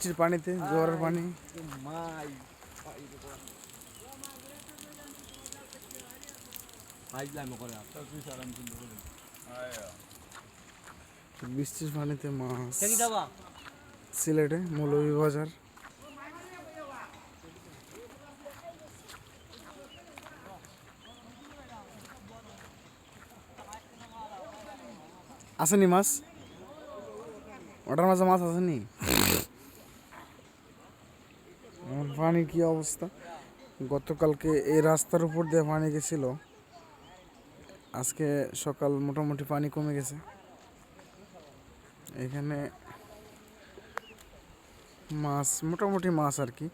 বৃষ্টির পানিতে, জোয়ারের পানি। বৃষ্টির পানিতে মাছ সিলেটে মৌলভীবাজার। আসেনি মাছ, ওটার মাঝে মাছ আসেনি। পানি কি অবস্থা! গতকালকে এই রাস্তার উপর দিয়ে পানি গেছিল, আজকে সকাল মোটামুটি পানি কমে গেছে। এখানে মাছ মোটামুটি মাছ আর কি,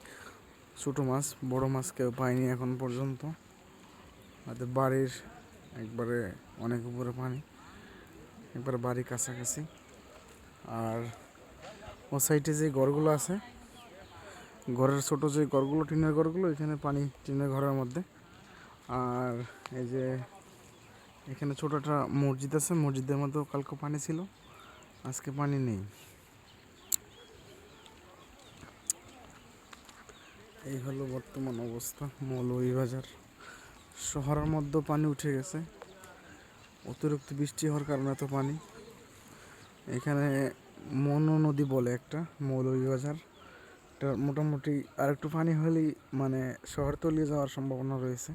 ছোটো মাছ, বড় মাছ কেউ পায়নি এখন পর্যন্ত। আমাদের বাড়ির একবারে অনেক উপরে পানি, একবারে বাড়ির কাছাকাছি। আর ও সাইডে যে ঘরগুলো আছে, ঘরের ছোট যে ঘরগুলো, টিনের ঘরগুলো, এখানে পানি টিনের ঘরের মধ্যে। আর এই যে এখানে ছোট একটা মসজিদ আছে, মসজিদের মধ্যেও কালকে পানি ছিল, আজকে পানি নেই। এই হলো বর্তমান অবস্থা মৌলভীবাজার শহরের মধ্যে। পানি উঠে গেছে, অতিরিক্ত বৃষ্টি হওয়ার কারণে এত পানি। এখানে মনো নদী বলে একটা মৌলভীবাজার, এটা মোটামুটি আর একটু পানি হলেই মানে শহর তলিয়ে যাওয়ার সম্ভাবনা রয়েছে।